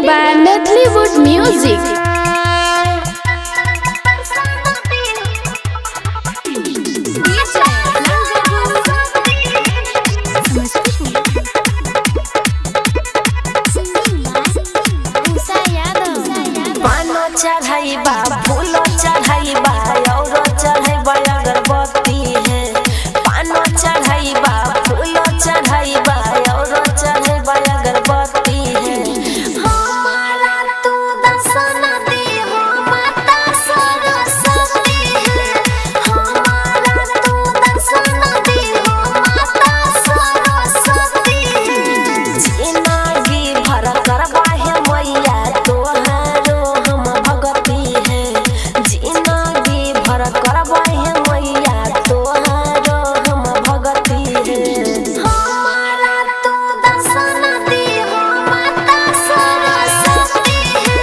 by Natalie Music. चढ़ाई बा फूलो चढ़ाई बा और चढ़ाई बा अगरबत्ती है। पानो चढ़ाई बा फूलो चढ़ाई बा और चढ़ाई बा अगरबत्ती है। हमारा तू दर्शन दे हो माता सरस्वती है। हमारा तू दर्शन दे हो माता सरस्वती है। जिंदगी भर करबा है मैया तोहारो हम भगती है। जिंदगी भर करबा है मैया तोहारो हम भगती है। हमारा तू दर्शन दे हो माता सरस्वती है।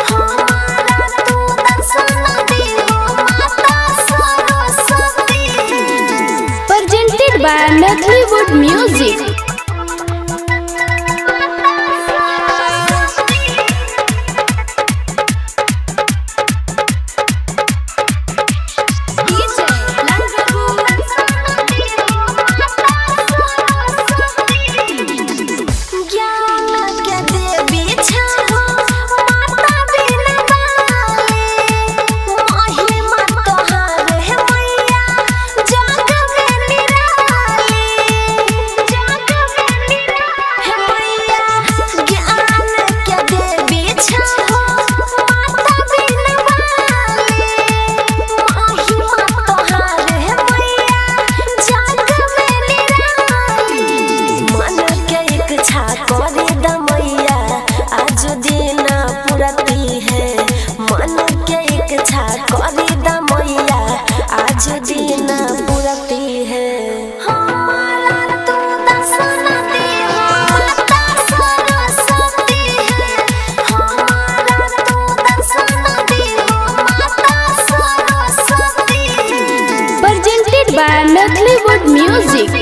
हमारा तू दर्शन दे हो माता सरस्वती है। Presented by Natalie Music. Presented by Natalie Music.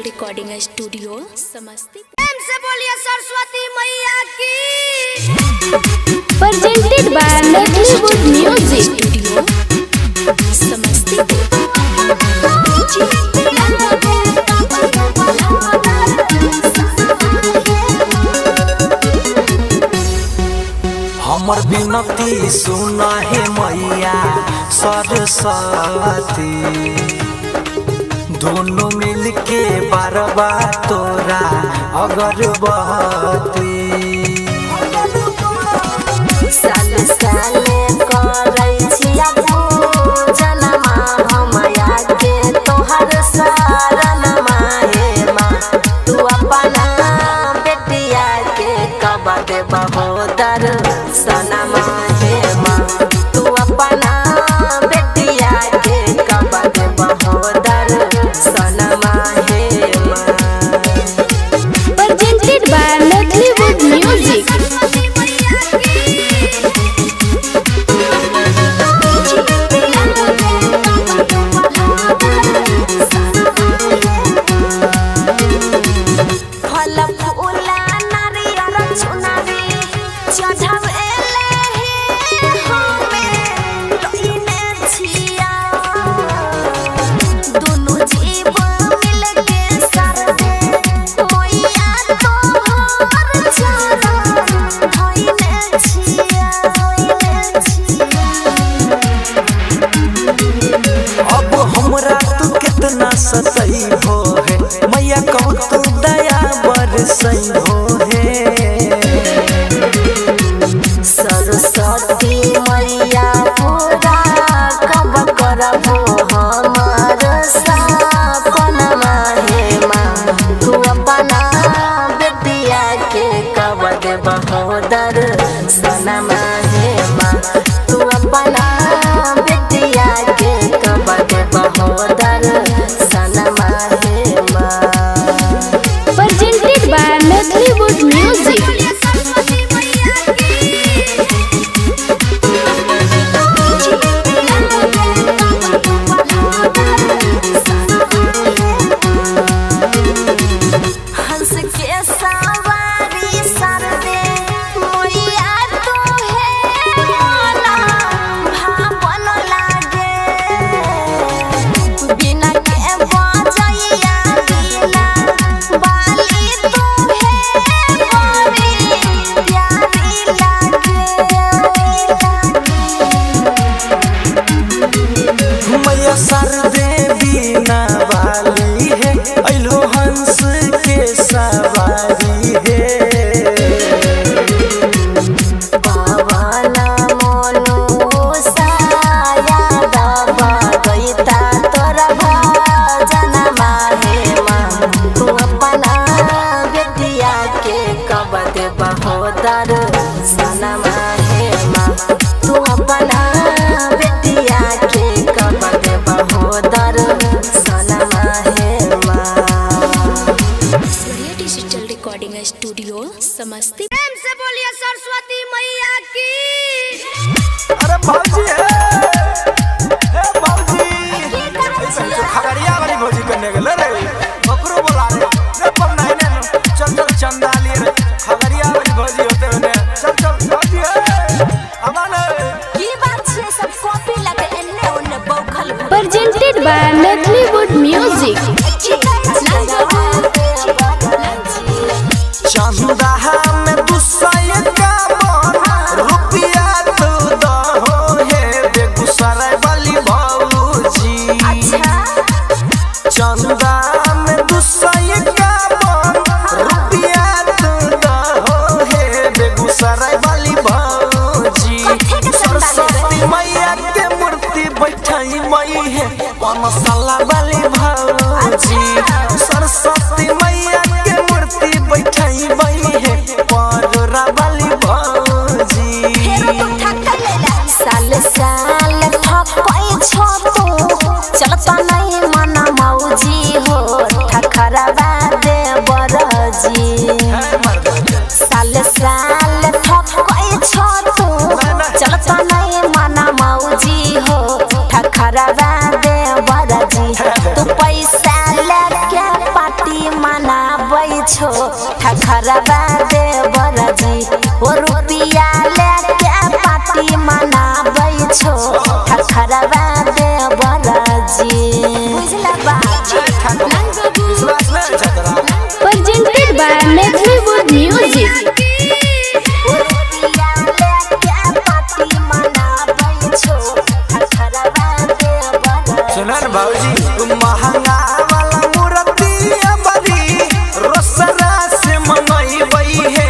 Recording studio Samastipur. प्रेम से बोलिए सरस्वती मैया की। Presented by Natalie Music. Studio Samastipur. हमर विनती सुना है मैया सरस्वती। दोनों मिलके बारबा तोरा अगरबत्ती। साल साल करै छिया पूजनमा हम आके तोहर शरणमा हे माँ। तू अपना बेटिया के कब देबा हो दर्शनमा हे माँ। तू अपना बेटिया के कब देबा हो दर्शनमा हे माँ। Presented by Natalie Music. अरे भौजी हे भौजी ऐसे जो खगड़िया वाली भौजी करने गेले रे ओकरो बोला रे पर नहीं ने चल चल चंदा लिए रे खगड़िया वाली भौजी होते होने चल चल भौजी हे अमन की बात छे सब कॉपी लगे एन्ने ओन्ने बौखल Presented by Notlywood Music. चंदा में दुसय का मन रुपया तू दहो हे बेगूसराय वाली भौजी चंदा में दुसय का मन रुपया तू दहो हे बेगूसराय वाली भौजी सरस्वती मैया के मूर्ति बैठाई मई है पनसला वाली भौजी सरस्वती मैया के मूर्ति बैठाई मई है परोरा वाली भौजी साल साल ठकै छो तू चलता नहीं मना मौजी हो ठखरवा दे बरजी साल साल ठकै छो तू चलता नहीं मना मौजी हो ठखरवा दे बरजी तू पैसा लेके पार्टी मनाबै छो ठखरवा दे बरजी ओ रुपिया लेके पार्टी मनाबै छो ठखरवा दे बरजी बुझला बा विश्वास नहीं है तेरा Presented by Notlywood Music. ओ रुपिया लेके पार्टी मनाबै छो ठखरवा दे बरजी सुनन भौजी महंगा वाला मूर्ति बड़ी रोसरा से मंगई है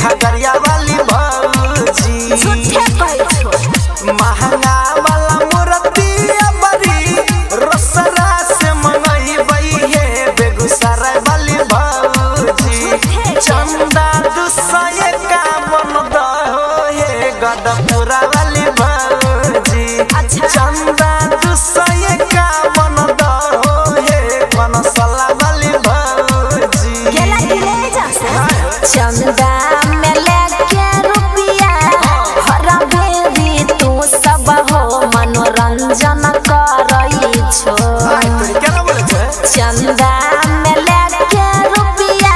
खगड़िया वाली भौजी झूठे कहै छो महंगा वाला मूर्ति बड़ी रोसरा से मंगई है बेगूसराय वाली भौजी चंदा दुसय का मन दहो हे गदपुरा वाली भौजी चंदा दुसय का मन दहो हे पनसला वाली भौजी गेला कि ले जा चंदा में लेके रुपिया हरा बेरी तू सब हो मनोरंजन करई छो केना बोले छे चंदा में लेके रुपिया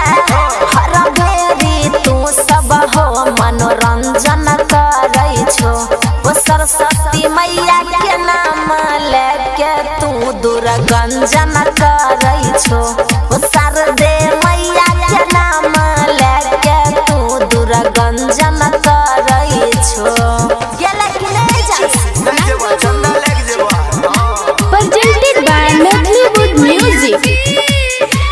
हरा बेरी तू सब हो मनोरंजन करई छो वो सरस्वती मैया के नाम लेके तू दुर्गंजन करई छो वो शारदे मैया के नाम लेके तू दुर्गंजन करई छो गेला कि नहीं जा नहीं जेबा चंदा लेके जेबा Presented by Notlywood Music.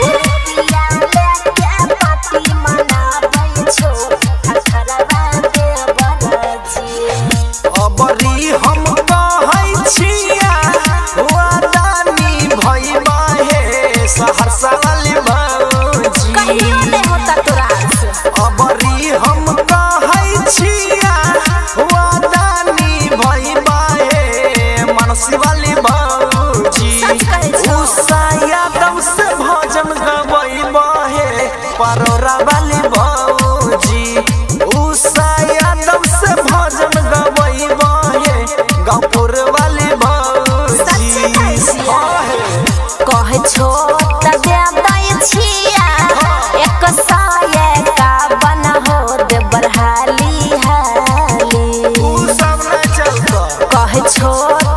ओ रुपिया लेके पार्टी मनाबै छो ठखरवा दे बरजी अबरी हम कहै छिया वादानी भइबा हे सहरसा वाली भौजी कहियो नहीं होता तोरा से अबरी हम कहै छिया वादानी भइबा हे मनसी वाली भौजी सच कहै छौ। उषा यादव से भजन गबैबा हे परोरा वाली भौजी उषा यादव से भजन गबैबा हे गाँवपुर वाली भौजी कहे छो त दे दै छिया एक साये का बन हो दे बरहाली हाली उ सब नहीं चलता कहे छो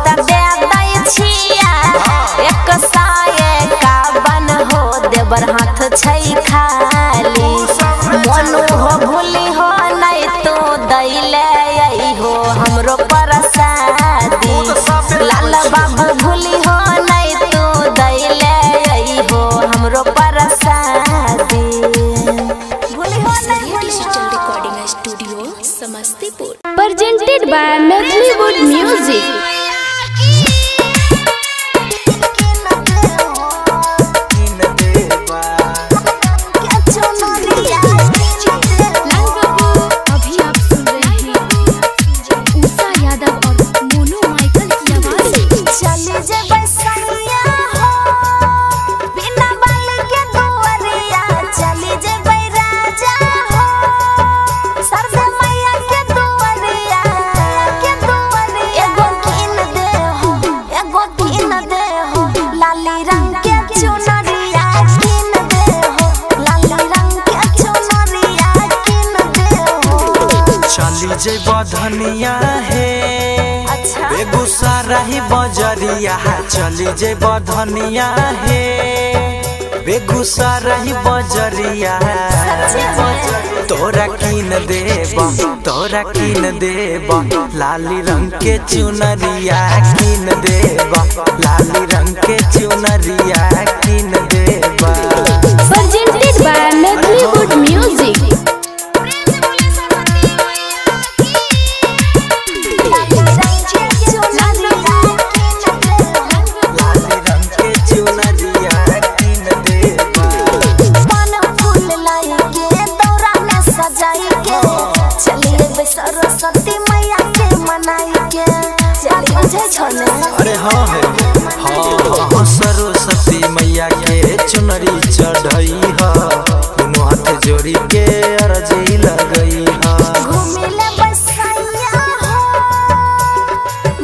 त दे दै छिया एक साये का बन हो दे बर हाथ छै खाली मनु हो भूली हो नहीं तो दैले आई हो हमरो प्रसादी लाल बाबू भूली हो नहीं तो दैले आई हो हमरो प्रसादी भूली हो नहीं भूली हो digital recording studio Samastipur. Presented by Notlywood Music. इन देवा अभी आप सुन रहे हैं उषा यादव और मोनू माइकल की आवाज। चले जब सैया हो बिना बाल के दुआरिया चले जब राजा हो सरदा मैया के दुआरिया धनिया है अच्छा बेगूसराय ही बजरिया चली जेब धनिया है बेगूसराय ही बजरिया तोरा कीन देब लाली रंग के चुनरिया कीन देब लाली रंग के चुनरिया कीन देब। presented by Medleywood Music. लाली रंग के चुनरिया कीन देब। सरस्वती मैया के मनाई के अरे हाँ है हाँ सरस्वती मैया के चुनरी चढ़ई है दोनों हाथ जोड़ी के अर्जी लगई है घूमिले बसैया हो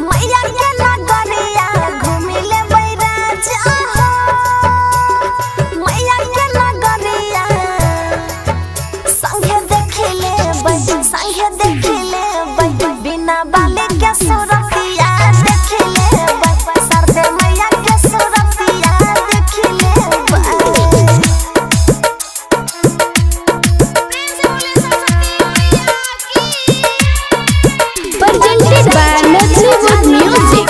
मैया के नगरिया घूमिले बैराजा हो मैया के नगरिया संगे देखिले बिना बाले के सुरतिया देखिले सरदे मैया के सुरतिया देखिले Presented by Medleywood Music.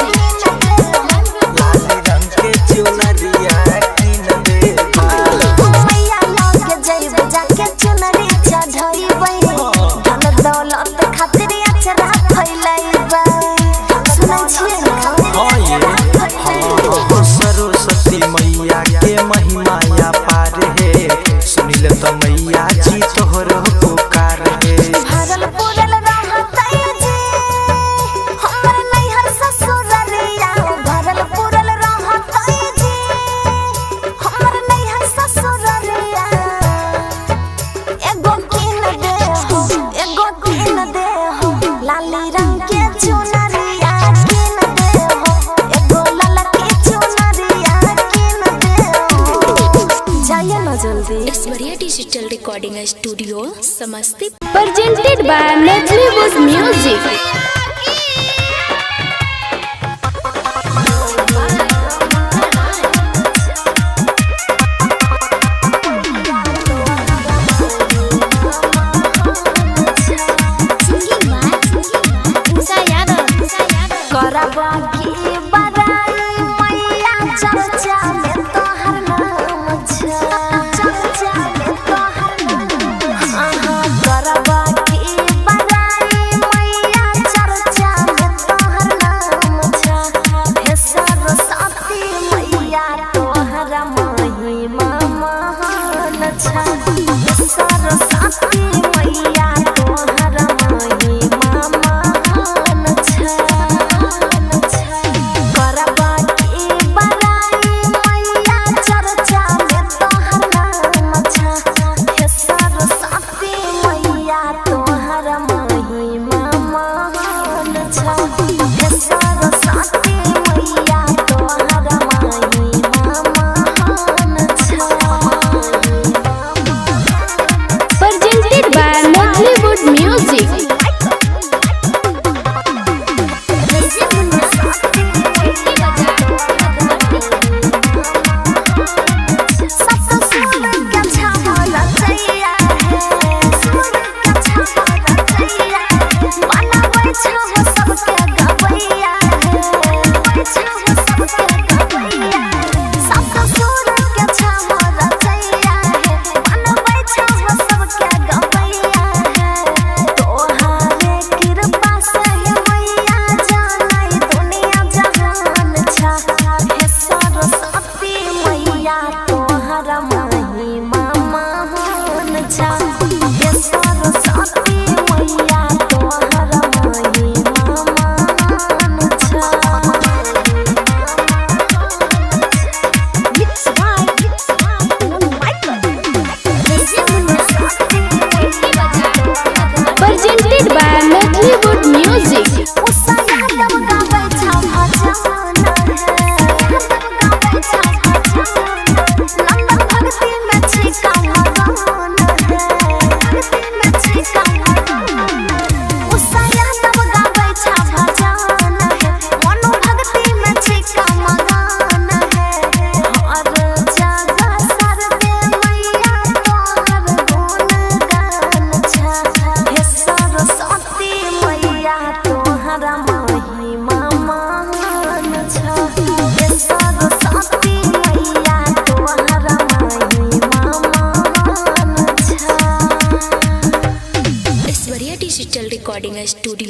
लाली रंग के चुनरिया कीन देब। मैया लगे जइब जाके चुनरी चढ़इबै धन दौलत खातिर अचरा फैलैबै सुनै छियै ना हाँ ये हाँ सरस्वती मैया के महिमा या पार है सुनिल तो मैया जी तोहर पुकार है भरल पुरल रहतै जी हमर नैहर ससुररिया भरल पुरल रहतै जी हमर नैहर ससुररिया एगो कीन दे हो लाली रंग के चुनरिया कीन दे हो एगो लाल के चुनरिया कीन दे हो जाइए ना जल्दी Aishwarya digital recording studio Samastipur. Presented by Medleywood Music. करबा की बड़ाई मैया चर्चा में तोहर नाम छै चर्चा में तोहर नाम आहा करबा की बड़ाई मैया चर्चा में तोहर नाम छै हे सरस्वती मैया तोहर महिमा महान छै हे सरस्वती मैया तोहर महिमा महान छै करबा की बड़ाई मैया चर्चा में तोहर नाम छै हे सरस्वती मैया तोहर महिमा महान छै हे सरस्वती मैया तोहर महिमा महान छै Presented by Medleywood Music. सबके गवैया है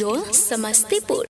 स्टूडियो समस्तीपुर।